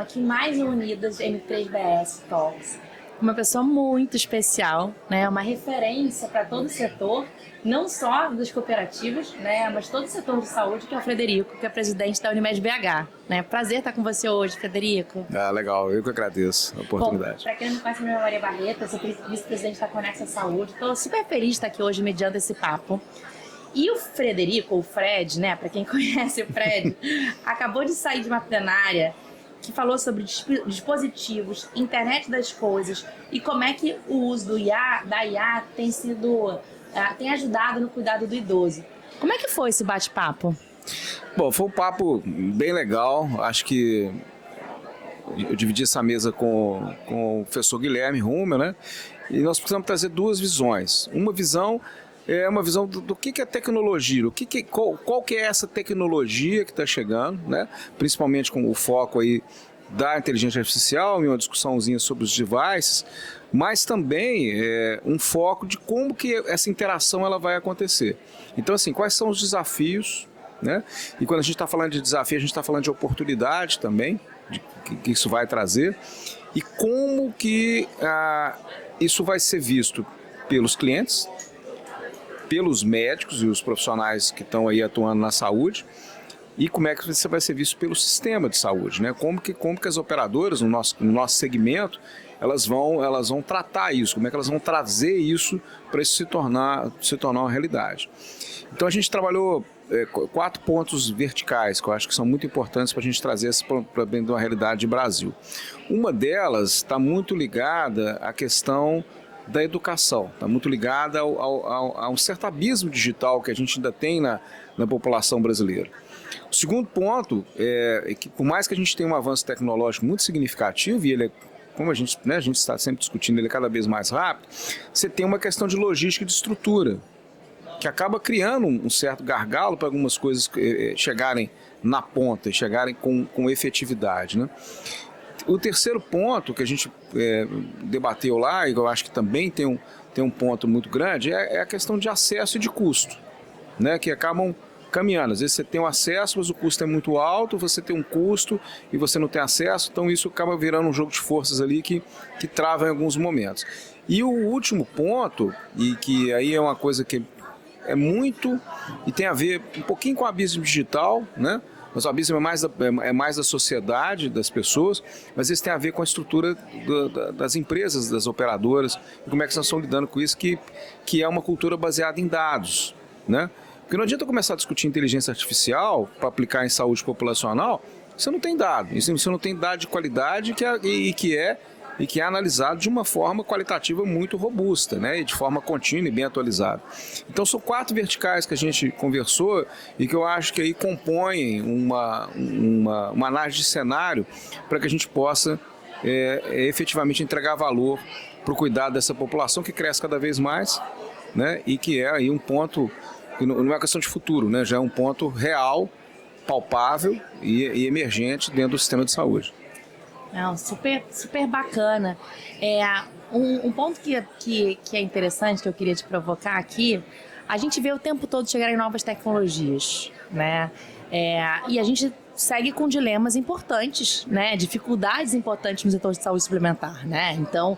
aqui mais um Unidas M3BS Talks. Uma pessoa muito especial, né? Uma referência para todo o setor, não só das cooperativas, né? Mas todo o setor de saúde, que é o Frederico, que é presidente da Unimed BH. Né? Prazer estar com você hoje, Frederico. Legal, eu que agradeço a oportunidade. Para quem não me conhece, meu nome é Maria Barreto, eu sou vice-presidente da Conexa Saúde. Estou super feliz de estar aqui hoje mediando esse papo. E o Frederico, ou o Fred, né? Para quem conhece o Fred, acabou de sair de uma plenária que falou sobre dispositivos, internet das coisas e como é que o uso da IA tem ajudado no cuidado do idoso. Como é que foi esse bate-papo? Bom, foi um papo bem legal. Acho que eu dividi essa mesa com o professor Guilherme Rummel, né? E nós precisamos trazer duas visões. Uma visão é uma visão do que é tecnologia, qual que é essa tecnologia que está chegando, né? Principalmente com o foco aí da inteligência artificial e uma discussãozinha sobre os devices, mas também um foco de como que essa interação ela vai acontecer. Então, assim, quais são os desafios, né? E quando a gente está falando de desafio, a gente está falando de oportunidade também, que isso vai trazer, e como que isso vai ser visto pelos clientes, pelos médicos e os profissionais que estão aí atuando na saúde, e como é que você vai ser visto pelo sistema de saúde, né? Como que as operadoras no nosso segmento elas vão tratar isso, como é que elas vão trazer isso para isso se tornar uma realidade. Então a gente trabalhou 4 pontos verticais que eu acho que são muito importantes para a gente trazer isso para dentro de uma realidade de Brasil. Uma delas está muito ligada à questão da educação, está muito ligada a um certo abismo digital que a gente ainda tem na população brasileira. O segundo ponto é que, por mais que a gente tenha um avanço tecnológico muito significativo, e ele como a gente está sempre discutindo, ele é cada vez mais rápido, você tem uma questão de logística e de estrutura, que acaba criando um certo gargalo para algumas coisas chegarem na ponta, chegarem com efetividade, né? O terceiro ponto que a gente debateu lá, e eu acho que também tem um ponto muito grande, é a questão de acesso e de custo, né, que acabam caminhando. Às vezes você tem um acesso, mas o custo é muito alto, você tem um custo e você não tem acesso, então isso acaba virando um jogo de forças ali que trava em alguns momentos. E o último ponto, e que aí é uma coisa que é muito, e tem a ver um pouquinho com o abismo digital, né? Mas o abismo é mais da sociedade, das pessoas, mas isso tem a ver com a estrutura das empresas, das operadoras, e como é que elas estão lidando com isso, que é uma cultura baseada em dados, né? Porque não adianta começar a discutir inteligência artificial para aplicar em saúde populacional, você não tem dado, você não tem dado de qualidade que é analisado de uma forma qualitativa muito robusta, né? E de forma contínua e bem atualizada. Então são 4 verticais que a gente conversou e que eu acho que aí compõem uma análise de cenário para que a gente possa efetivamente entregar valor para o cuidado dessa população que cresce cada vez mais, né? E que é aí um ponto, que não é uma questão de futuro, né? Já é um ponto real, palpável e emergente dentro do sistema de saúde. Não, super bacana. Um ponto que é interessante, que eu queria te provocar aqui, a gente vê o tempo todo chegarem novas tecnologias, né? E a gente segue com dilemas importantes, né? Dificuldades importantes no setor de saúde suplementar, né? Então,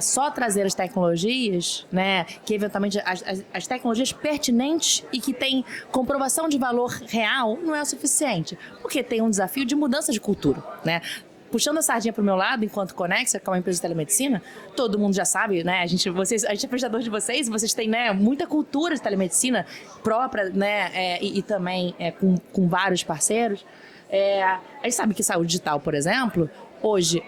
só trazer as tecnologias, né? Que eventualmente as tecnologias pertinentes e que têm comprovação de valor real não é o suficiente, porque tem um desafio de mudança de cultura, né? Puxando a sardinha para o meu lado, enquanto Conexa, que é uma empresa de telemedicina, todo mundo já sabe, né? A gente é prestador de vocês têm, né, muita cultura de telemedicina própria, né? E também com vários parceiros. A gente sabe que saúde digital, por exemplo, hoje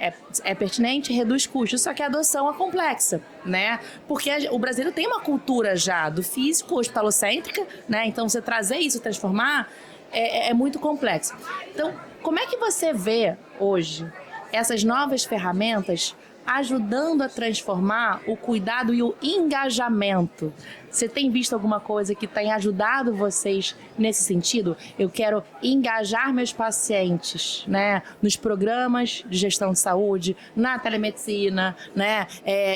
é pertinente, reduz custos, só que a adoção é complexa, né? Porque o brasileiro tem uma cultura já do físico, hospitalocêntrica, né? Então, você trazer isso, transformar, é muito complexo. Então, como é que você vê hoje essas novas ferramentas ajudando a transformar o cuidado e o engajamento? Você tem visto alguma coisa que tem ajudado vocês nesse sentido? Eu quero engajar meus pacientes, né, nos programas de gestão de saúde, na telemedicina, né,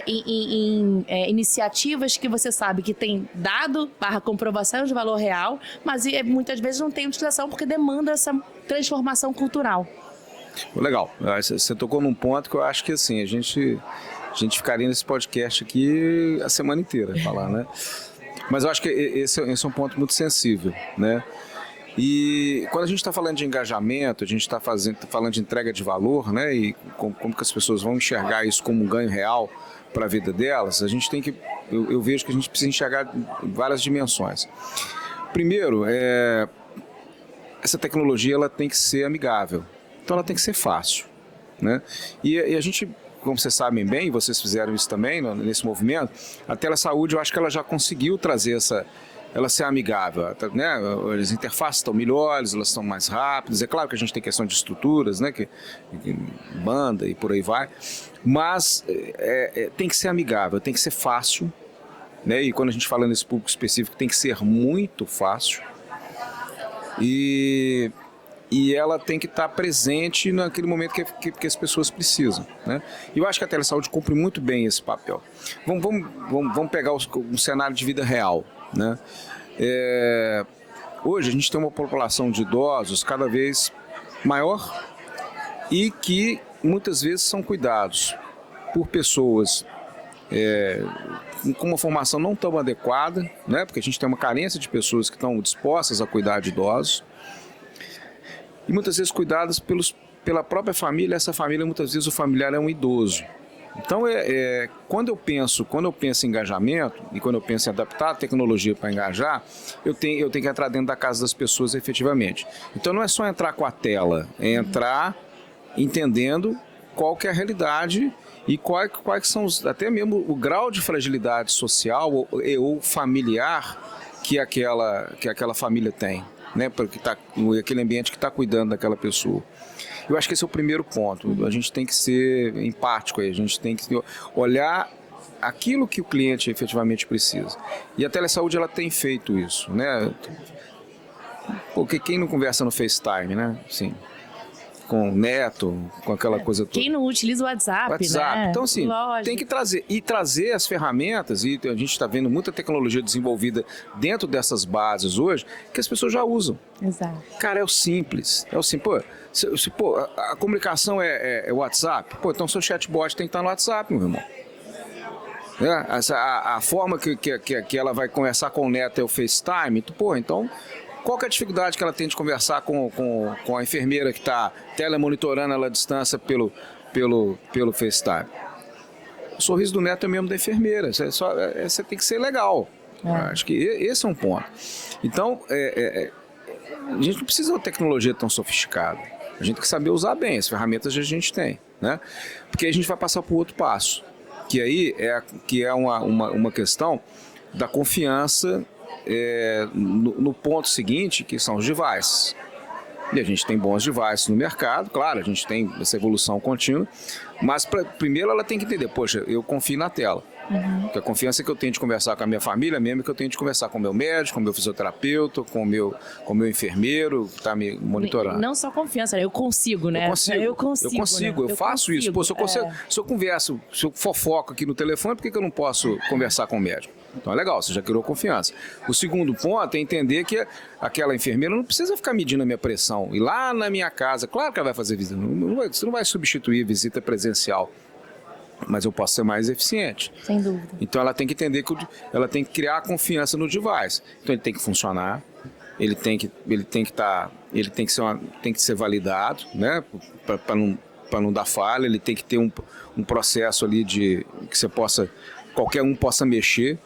em iniciativas que você sabe que tem dado / comprovação de valor real, mas muitas vezes não tem utilização porque demanda essa transformação cultural. Legal. Você tocou num ponto que eu acho que assim, a gente ficaria nesse podcast aqui a semana inteira falar, né? Mas eu acho que esse é um ponto muito sensível, né? E quando a gente está falando de engajamento, a gente está falando de entrega de valor, né? E como que as pessoas vão enxergar isso como um ganho real para a vida delas, a gente tem que, eu vejo que a gente precisa enxergar várias dimensões. Primeiro, essa tecnologia ela tem que ser amigável, então ela tem que ser fácil, né? E a gente, como vocês sabem bem, vocês fizeram isso também nesse movimento, a telesaúde eu acho que ela já conseguiu trazer ela ser amigável, né? As interfaces estão melhores, elas estão mais rápidas, é claro que a gente tem questão de estruturas, né? que banda e por aí vai, mas tem que ser amigável, tem que ser fácil, né? E quando a gente fala nesse público específico, tem que ser muito fácil, e ela tem que estar presente naquele momento que as pessoas precisam, né? E eu acho que a telesaúde cumpre muito bem esse papel. Vamos pegar um cenário de vida real, né? Hoje a gente tem uma população de idosos cada vez maior e que muitas vezes são cuidados por pessoas com uma formação não tão adequada, né? Porque a gente tem uma carência de pessoas que estão dispostas a cuidar de idosos. E muitas vezes cuidadas pela própria família, essa família, muitas vezes o familiar é um idoso. Então, quando eu penso em engajamento e quando eu penso em adaptar a tecnologia para engajar, eu tenho que entrar dentro da casa das pessoas efetivamente. Então, não é só entrar com a tela, é entrar entendendo qual que é a realidade e quais são até mesmo o grau de fragilidade social ou familiar que aquela família tem, né, porque aquele ambiente que está cuidando daquela pessoa. Eu acho que esse é o primeiro ponto. A gente tem que ser empático, a gente tem que olhar aquilo que o cliente efetivamente precisa. E a telesaúde ela tem feito isso, né? Porque quem não conversa no FaceTime, né? Assim, com o neto, com aquela coisa toda. Quem não utiliza o WhatsApp, né? Então, assim, Lógico. tem que trazer as ferramentas, e a gente está vendo muita tecnologia desenvolvida dentro dessas bases hoje, que as pessoas já usam. Exato. Cara, é o simples. Pô, a comunicação é WhatsApp, pô, então seu chatbot tem que estar no WhatsApp, meu irmão. A forma que ela vai conversar com o neto é o FaceTime, então... Qual que é a dificuldade que ela tem de conversar com a enfermeira que está telemonitorando ela à distância pelo FaceTime? O sorriso do neto é mesmo da enfermeira, você tem que ser legal. Acho que esse é um ponto. Então, a gente não precisa de uma tecnologia tão sofisticada. A gente tem que saber usar bem as ferramentas que a gente tem, né? Porque aí a gente vai passar para o outro passo, que aí é uma questão da confiança no ponto seguinte, que são os devices. E a gente tem bons devices no mercado, claro, a gente tem essa evolução contínua, mas primeiro ela tem que entender, poxa, eu confio na tela. Porque a confiança que eu tenho de conversar com a minha família, mesmo que eu tenho de conversar com o meu médico, com o meu fisioterapeuta, com o meu enfermeiro que está me monitorando. Não só confiança, eu consigo, né? Eu consigo, eu faço isso. Pô, se eu converso, se eu fofoco aqui no telefone, por que eu não posso conversar com o médico? Então é legal, você já criou confiança. O segundo ponto é entender que aquela enfermeira não precisa ficar medindo a minha pressão. E lá na minha casa, claro que ela vai fazer visita, você não vai substituir visita presencial, mas eu posso ser mais eficiente. Sem dúvida. Então ela tem que entender que ela tem que criar confiança no device. Então ele tem que funcionar, ele tem que ser validado, né, para não dar falha, ele tem que ter um processo ali que qualquer um possa mexer,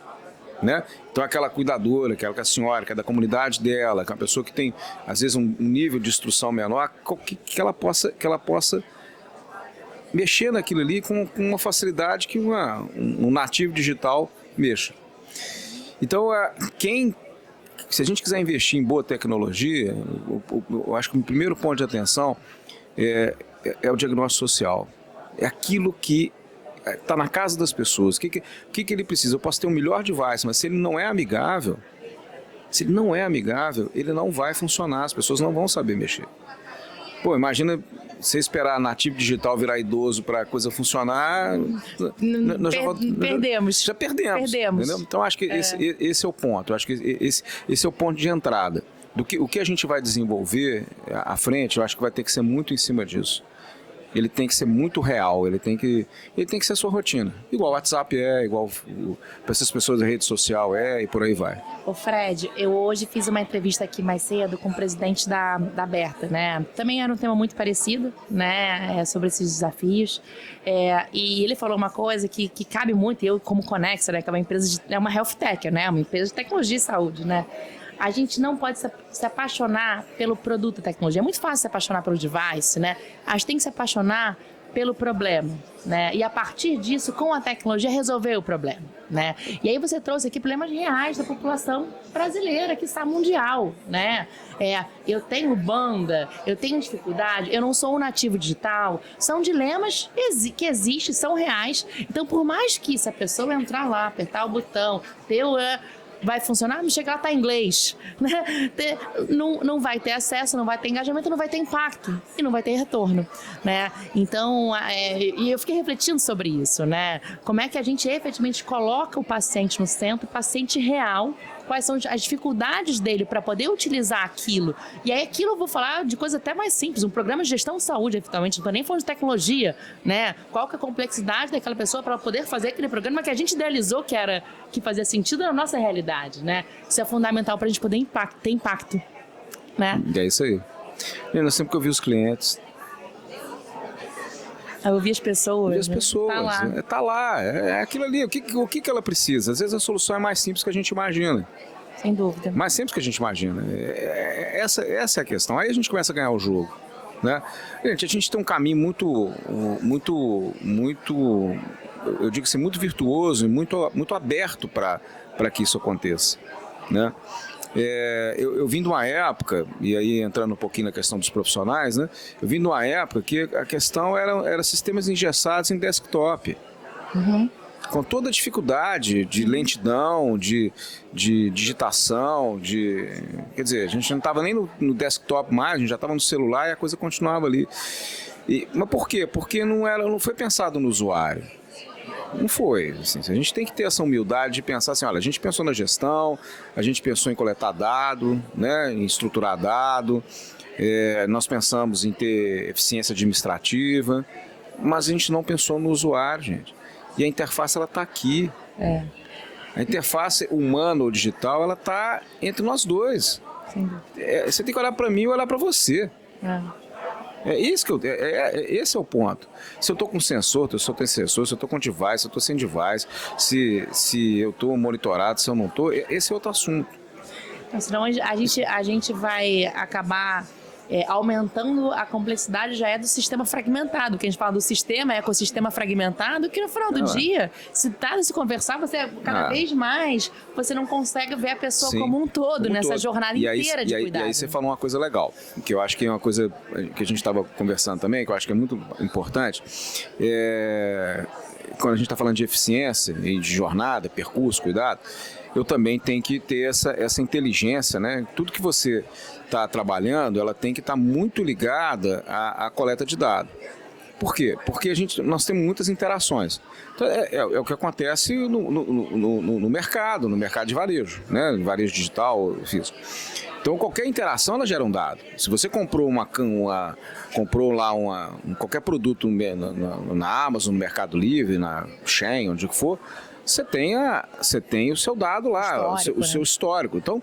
né? Então aquela cuidadora, aquela senhora, que é da comunidade dela, que é uma pessoa que tem às vezes um nível de instrução menor, que ela possa mexer naquilo ali com uma facilidade que um nativo digital mexa. Então, se a gente quiser investir em boa tecnologia, eu acho que o primeiro ponto de atenção é o diagnóstico social. É aquilo que está na casa das pessoas. O que ele precisa? Eu posso ter um melhor device, mas se ele não é amigável, ele não vai funcionar, as pessoas não vão saber mexer. Pô, imagina você esperar nativo digital virar idoso para a coisa funcionar, perdemos. Já perdemos. Entendeu? Então, acho que esse é o ponto. Acho que esse é o ponto de entrada. O que a gente vai desenvolver à frente, eu acho que vai ter que ser muito em cima disso. ele tem que ser muito real, ele tem que ser a sua rotina. Igual o WhatsApp igual para essas pessoas da rede social e por aí vai. Ô Fred, eu hoje fiz uma entrevista aqui mais cedo com o presidente da Aberta, né? Também era um tema muito parecido, né? Sobre esses desafios. E ele falou uma coisa que cabe muito, eu como Conexa, né? Que é uma empresa, é uma health tech, né? Uma empresa de tecnologia e saúde, né? A gente não pode se apaixonar pelo produto da tecnologia. É muito fácil se apaixonar pelo device, né? A gente tem que se apaixonar pelo problema, né? E a partir disso, com a tecnologia, resolver o problema, né? E aí você trouxe aqui problemas reais da população brasileira, que está mundial, né? Eu tenho banda, eu tenho dificuldade, eu não sou um nativo digital. São dilemas que existem, são reais. Então, por mais que se a pessoa entrar lá, apertar o botão, vai funcionar, mas chega lá, tá em inglês, né? Não vai ter acesso, não vai ter engajamento, não vai ter impacto e não vai ter retorno, né? Então, e eu fiquei refletindo sobre isso, né? Como é que a gente efetivamente coloca o paciente no centro, o paciente real, quais são as dificuldades dele para poder utilizar aquilo. E aí aquilo eu vou falar de coisa até mais simples, um programa de gestão de saúde, efetivamente, não estou nem falando de tecnologia, né? Qual que é a complexidade daquela pessoa para poder fazer aquele programa que a gente idealizou que fazia sentido na nossa realidade, né? Isso é fundamental para a gente poder ter impacto, né? É isso aí. Menina, sempre que eu vi os clientes... Eu vi as pessoas. Vi as pessoas. Tá lá. Tá lá. É aquilo ali. O que ela precisa? Às vezes a solução é mais simples que a gente imagina. Sem dúvida. Mais simples que a gente imagina. Essa é a questão. Aí a gente começa a ganhar o jogo, né? Gente, a gente tem um caminho muito, eu digo assim, muito virtuoso e muito aberto para que isso aconteça, né? Eu vim de uma época, e aí entrando um pouquinho na questão dos profissionais, né? Eu vim de uma época que a questão era sistemas engessados em desktop. Uhum. Com toda a dificuldade de lentidão, de digitação, quer dizer, a gente não estava nem no desktop mais, a gente já estava no celular e a coisa continuava ali. Mas por quê? Porque não foi pensado no usuário. Não foi. Assim, a gente tem que ter essa humildade de pensar assim, olha, a gente pensou na gestão, a gente pensou em coletar dado, né, em estruturar dado, nós pensamos em ter eficiência administrativa, mas a gente não pensou no usuário, gente. E a interface, ela está aqui. A interface humana ou digital, ela está entre nós dois. Você tem que olhar para mim e olhar para você. Esse é o ponto. Se eu estou com sensor, se eu tenho sensor, se eu estou com device, se eu estou sem device, se eu estou monitorado, se eu não estou, esse é outro assunto. Então, senão a gente vai acabar aumentando a complexidade já do sistema fragmentado. Que a gente fala do sistema, ecossistema fragmentado, que no final do dia, se conversar, você cada vez mais, você não consegue ver a pessoa como um todo, nessa jornada inteira de cuidado. E aí você falou uma coisa legal, que eu acho que é uma coisa que a gente estava conversando também, que eu acho que é muito importante, quando a gente está falando de eficiência e de jornada, percurso, cuidado, eu também tenho que ter essa inteligência, né? Tudo que você está trabalhando, ela tem que estar muito ligada à coleta de dados. Por quê? Porque nós temos muitas interações. Então, é o que acontece no mercado de varejo, né? Varejo digital, físico. Então, qualquer interação, ela gera um dado. Se você comprou qualquer produto na Amazon, no Mercado Livre, na Shein, onde for, você tem o seu dado lá, o seu histórico. Então,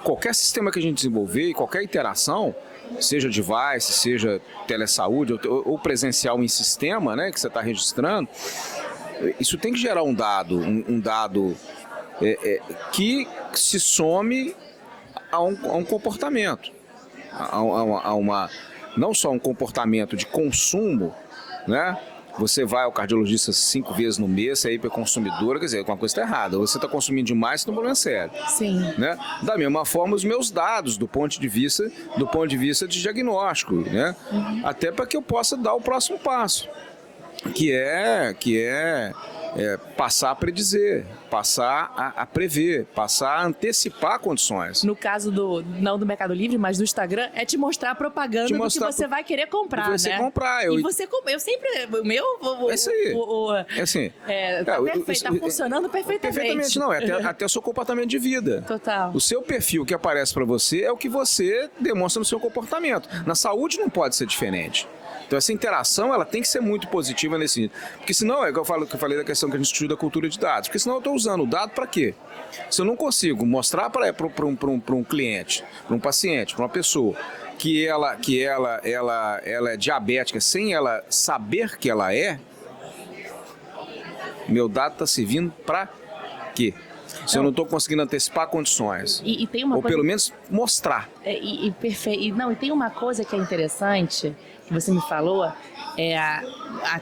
qualquer sistema que a gente desenvolver, qualquer interação, seja device, seja telesaúde ou presencial em sistema, né, que você está registrando, isso tem que gerar um dado que se some a um comportamento, não só um comportamento de consumo, né? Você vai ao cardiologista 5 vezes no mês, você é hiperconsumidora, quer dizer, alguma coisa está errada. Você está consumindo demais, você tem um problema sério. Sim. Né? Da mesma forma, os meus dados, do ponto de vista de diagnóstico, né? Até para que eu possa dar o próximo passo, que é passar a predizer, passar a prever, passar a antecipar condições. No caso não do Mercado Livre, mas do Instagram, é te mostrar a propaganda do que você vai querer comprar, né? Você comprar. Eu sempre... O meu... É isso aí. É assim. Tá perfeito, tá funcionando perfeitamente. Perfeitamente, não. Até o seu comportamento de vida. Total. O seu perfil que aparece para você é o que você demonstra no seu comportamento. Na saúde não pode ser diferente. Então essa interação ela tem que ser muito positiva nesse sentido. Porque senão, é que eu falei da questão que a gente estuda a cultura de dados. Porque senão eu estou usando o dado para quê? Se eu não consigo mostrar para um cliente, para um paciente, para uma pessoa, que ela é diabética sem ela saber que ela é, meu dado está servindo para quê? Se eu não estou conseguindo antecipar condições. E tem uma ou coisa... pelo menos mostrar. Perfeito. E tem uma coisa que é interessante, que você me falou,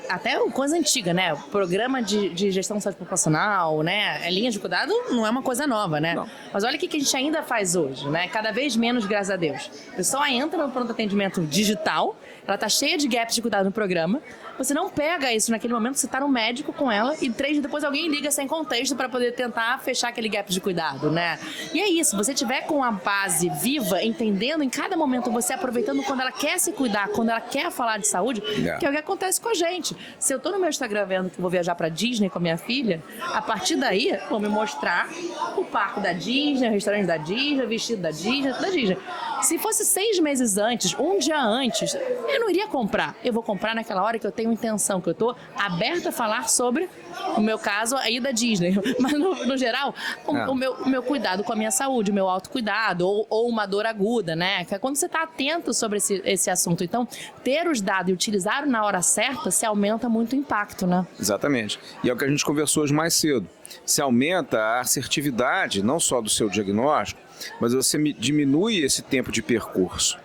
até uma coisa antiga, né? O programa de gestão de saúde populacional, né? Linha de cuidado não é uma coisa nova, né? Não. Mas olha o que a gente ainda faz hoje, né? Cada vez menos, graças a Deus. A pessoa entra no pronto atendimento digital, ela tá cheia de gaps de cuidado no programa, você não pega isso naquele momento, você tá no médico com ela e 3 dias depois alguém liga sem contexto para poder tentar fechar aquele gap de cuidado, né? E é isso, você tiver com a base viva, entendendo em cada momento, você aproveitando quando ela quer se cuidar, quando ela quer falar de saúde, que é o que acontece com a gente. Se eu tô no meu Instagram vendo que eu vou viajar pra Disney com a minha filha, a partir daí vão me mostrar o parque da Disney, o restaurante da Disney, o vestido da Disney. Se fosse 6 meses antes, um dia antes, eu não iria comprar. Eu vou comprar naquela hora que eu tenho intenção, que eu tô aberta a falar sobre, no meu caso, aí da Disney. Mas no geral, o meu cuidado com a minha saúde, o meu autocuidado, ou uma dor aguda, né? Que é quando você tá atento sobre esse assunto. Então, ter os dados e utilizar na hora certa, se aumenta muito o impacto, né? Exatamente. E é o que a gente conversou hoje mais cedo. Se aumenta a assertividade, não só do seu diagnóstico, mas você diminui esse tempo de percurso,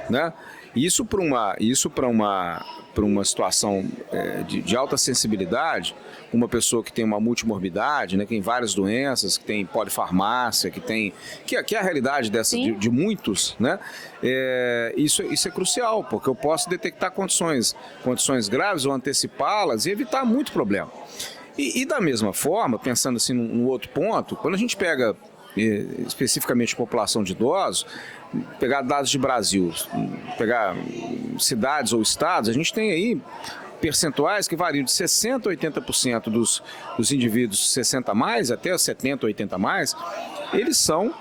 né? Isso para uma situação de alta sensibilidade, uma pessoa que tem uma multimorbidade, né, que tem várias doenças, que tem polifarmácia, que é a realidade de muitos, né? Isso é crucial, porque eu posso detectar condições graves ou antecipá-las e evitar muito problema. E da mesma forma, pensando assim num outro ponto, quando a gente pega especificamente a população de idosos, pegar dados de Brasil, pegar cidades ou estados, a gente tem aí percentuais que variam de 60% a 80% dos indivíduos 60 a mais, até 70% a 80 a mais, eles são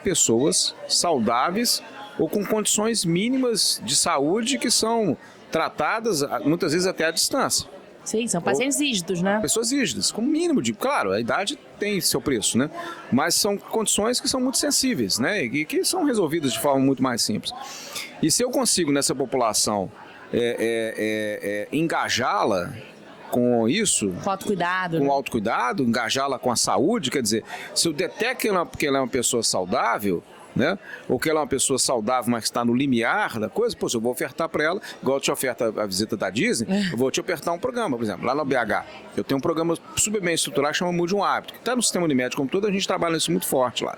pessoas saudáveis ou com condições mínimas de saúde que são tratadas muitas vezes até à distância. Sim, são pacientes rígidos, né? Pessoas rígidas, com o mínimo de... Claro, a idade tem seu preço, né? Mas são condições que são muito sensíveis, né? E que são resolvidas de forma muito mais simples. E se eu consigo, nessa população, engajá-la com isso... Com autocuidado. Com autocuidado, engajá-la com a saúde, quer dizer, se eu detecto que ela é uma pessoa saudável, né? Ou que ela é uma pessoa saudável, mas que está no limiar da coisa, eu vou ofertar para ela, igual eu te oferta a visita da Disney, eu vou te ofertar um programa, por exemplo, lá no BH, eu tenho um programa super bem estruturado que chama Mude um Hábito, que está no sistema Unimed como todo, a gente trabalha nisso muito forte lá.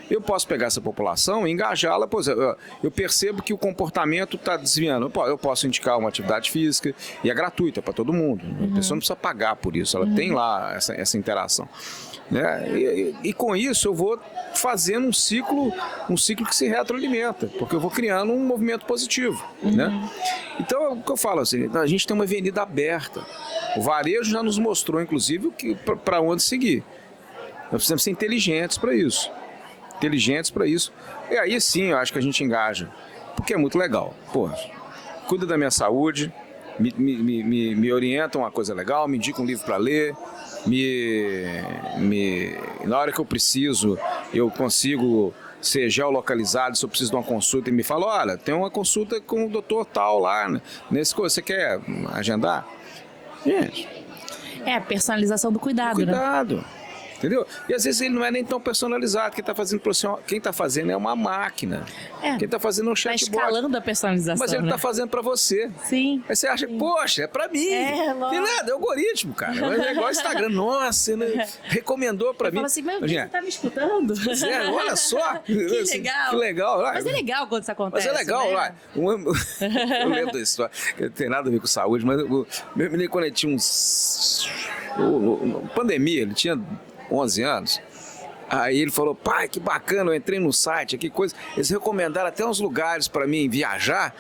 Eu posso pegar essa população e engajá-la, eu percebo que o comportamento está desviando, eu posso indicar uma atividade física e é gratuita para todo mundo, a pessoa não precisa pagar por isso, ela tem lá essa interação. Né? E com isso eu vou fazendo um ciclo que se retroalimenta, porque eu vou criando um movimento positivo. Né? Então é o que eu falo assim, a gente tem uma avenida aberta, o varejo já nos mostrou inclusive para onde seguir, nós precisamos ser inteligentes para isso, e aí sim eu acho que a gente engaja, porque é muito legal, cuida da minha saúde, me orienta uma coisa legal, me indica um livro para ler, na hora que eu preciso, eu consigo ser geolocalizado, se eu preciso de uma consulta e me fala, olha, tem uma consulta com o doutor tal lá, nesse coisa, você quer agendar? Gente. É a personalização do cuidado, né? Entendeu? E às vezes ele não é nem tão personalizado. Quem está fazendo é uma máquina. Quem está fazendo é um chatbot. Está escalando a personalização. Mas ele está fazendo para você. Sim. Aí você acha, poxa, é para mim. Tem nada, é algoritmo, cara. É igual o Instagram. Nossa, né? Recomendou para mim. Fala assim, meu Deus, você está me escutando? Olha só. Que legal. Que legal. Mas é legal quando isso acontece. Mas é legal, né? Eu lembro da história, que não tem nada a ver com saúde, mas meu menino, quando ele tinha uns Pandemia, ele tinha 11 anos. Aí ele falou, pai, que bacana, eu entrei no site, que coisa. Eles recomendaram até uns lugares para mim viajar.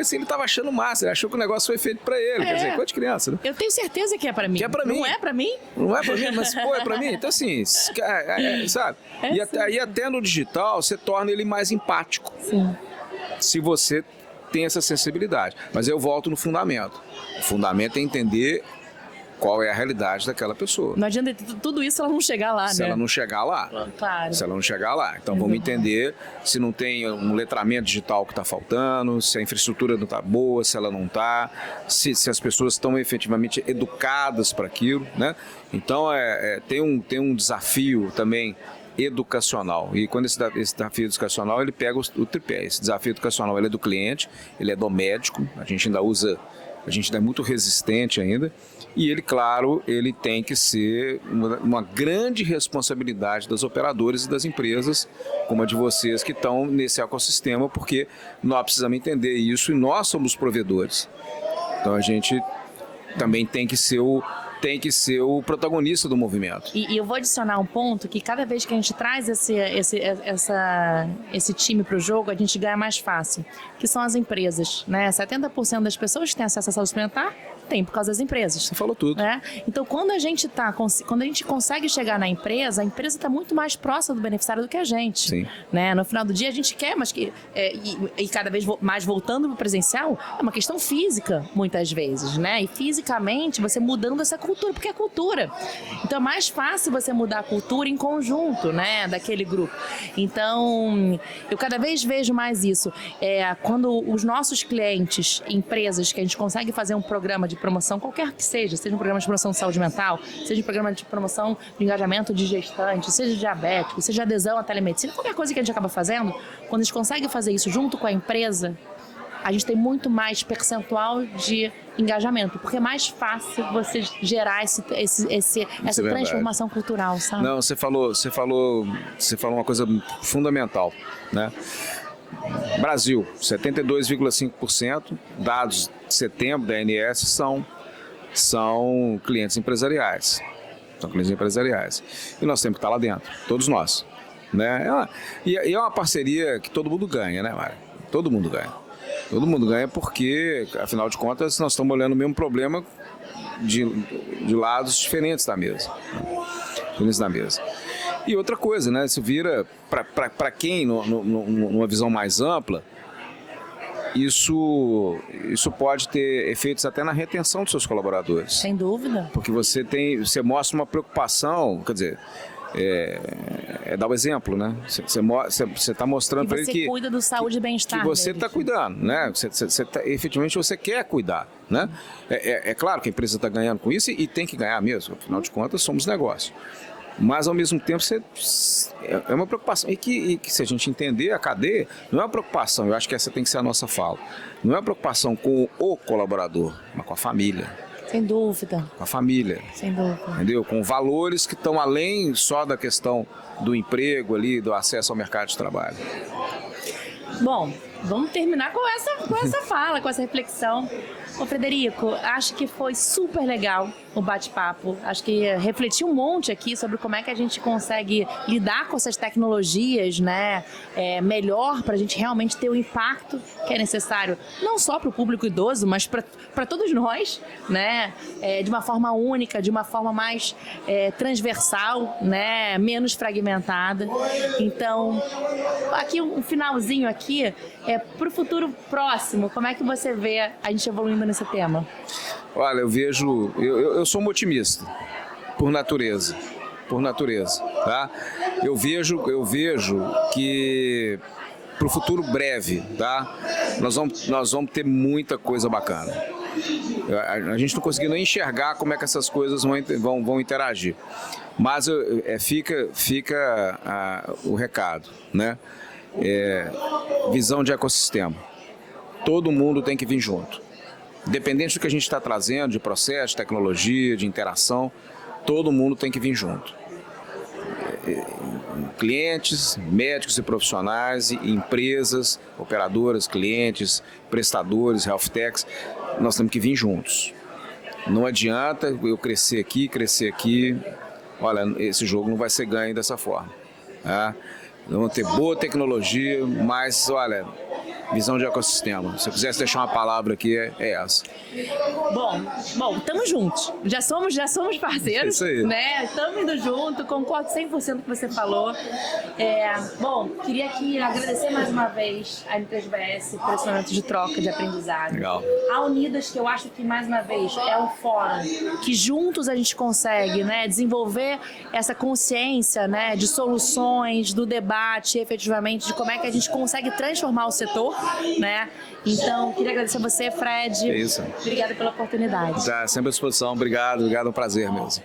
Assim, ele estava achando massa, ele achou que o negócio foi feito para ele. Quer dizer, coisa de criança, né? Eu tenho certeza que é para mim. Que é para mim. Não é para mim? Não é para mim, mas pô, é para mim. Então assim, sabe? E até no digital, você torna ele mais empático. Sim. Se você tem essa sensibilidade. Mas eu volto no fundamento. O fundamento é entender qual é a realidade daquela pessoa. Não adianta tudo isso se ela não chegar lá, se né? ela não chegar lá. Claro. Se ela não chegar lá. Então vamos entender se não tem um letramento digital que está faltando, se a infraestrutura não está boa, se ela não está, se as pessoas estão efetivamente educadas para aquilo, né? Então tem um desafio também educacional. E quando esse desafio educacional, ele pega o tripé. Esse desafio educacional, ele é do cliente, ele é do médico, a gente ainda é muito resistente ainda, e ele, claro, ele tem que ser uma grande responsabilidade das operadoras e das empresas, como a de vocês que estão nesse ecossistema, porque nós precisamos entender isso e nós somos provedores. Então a gente também tem que ser o protagonista do movimento. E eu vou adicionar um ponto que cada vez que a gente traz esse time para o jogo, a gente ganha mais fácil, que são as empresas, né? 70% das pessoas que têm acesso à saúde suplementar tem por causa das empresas. Você falou tudo. Né? Então, quando a gente consegue chegar na empresa, a empresa está muito mais próxima do beneficiário do que a gente. Sim. Né? No final do dia, a gente quer, mas e cada vez mais voltando para o presencial, é uma questão física, muitas vezes, né? E fisicamente, você mudando essa cultura, porque é cultura. Então, é mais fácil você mudar a cultura em conjunto, né? Daquele grupo. Então, eu cada vez vejo mais isso. Quando os nossos clientes, empresas, que a gente consegue fazer um programa de promoção, qualquer que seja um programa de promoção de saúde mental, seja um programa de promoção de engajamento de gestante, seja diabético, seja adesão à telemedicina, qualquer coisa que a gente acaba fazendo, quando a gente consegue fazer isso junto com a empresa, a gente tem muito mais percentual de engajamento, porque é mais fácil você gerar essa transformação cultural, sabe? Não, você falou uma coisa fundamental, né? Brasil, 72,5%, dados de setembro da ANS são clientes empresariais. São clientes empresariais. E nós temos que estar lá dentro, todos nós. Né? E é uma parceria que todo mundo ganha, né, Mário? Todo mundo ganha. Todo mundo ganha porque, afinal de contas, nós estamos olhando o mesmo problema de lados diferentes da mesa. E outra coisa, né? Isso vira, para quem, numa visão mais ampla, isso pode ter efeitos até na retenção dos seus colaboradores. Sem dúvida. Porque você mostra uma preocupação, quer dizer, dar o exemplo, né? Você está mostrando para ele que... você cuida do saúde e bem-estar que você está cuidando, né? Efetivamente você quer cuidar, né? É claro que a empresa está ganhando com isso e tem que ganhar mesmo, afinal de contas somos negócio. Mas, ao mesmo tempo, é uma preocupação. E que se a gente entender a cadeia, não é uma preocupação, eu acho que essa tem que ser a nossa fala. Não é uma preocupação com o colaborador, mas com a família. Sem dúvida. Com a família. Sem dúvida. Entendeu? Com valores que estão além só da questão do emprego ali, do acesso ao mercado de trabalho. Bom, vamos terminar com essa fala, com essa reflexão. Ô Frederico, acho que foi super legal o bate-papo. Acho que refletiu um monte aqui sobre como é que a gente consegue lidar com essas tecnologias, né? Melhor para a gente realmente ter o impacto que é necessário, não só para o público idoso, mas para todos nós, né? De uma forma única, de uma forma mais transversal, né? Menos fragmentada. Então, aqui um finalzinho aqui, para o futuro próximo, como é que você vê a gente evoluindo nesse tema? Olha, eu sou um otimista, por natureza, tá? Eu vejo que para o futuro breve, tá? Nós vamos ter muita coisa bacana. A gente não conseguiu nem enxergar como é que essas coisas vão interagir, mas fica o recado, né? Visão de ecossistema. Todo mundo tem que vir junto. Independente do que a gente está trazendo, de processo, de tecnologia, de interação, todo mundo tem que vir junto. Clientes, médicos e profissionais, empresas, operadoras, clientes, prestadores, health techs, nós temos que vir juntos. Não adianta eu crescer aqui. Olha, esse jogo não vai ser ganho dessa forma. Tá? Vamos ter boa tecnologia, mas, olha, visão de ecossistema. Se eu quisesse deixar uma palavra aqui, é essa. Bom, estamos juntos. Já somos parceiros, Isso aí. né? Estamos indo junto, concordo 100% com o que você falou. Queria aqui agradecer mais uma vez a M3BS por esse momento de troca, de aprendizado. Legal. A Unidas, que eu acho que, mais uma vez, é um fórum que juntos a gente consegue, né, desenvolver essa consciência, né, de soluções, do debate, efetivamente, de como é que a gente consegue transformar o setor, né? Então, queria agradecer a você, Fred. É isso. Obrigada pela oportunidade. Tá sempre à disposição. Obrigado, é um prazer mesmo.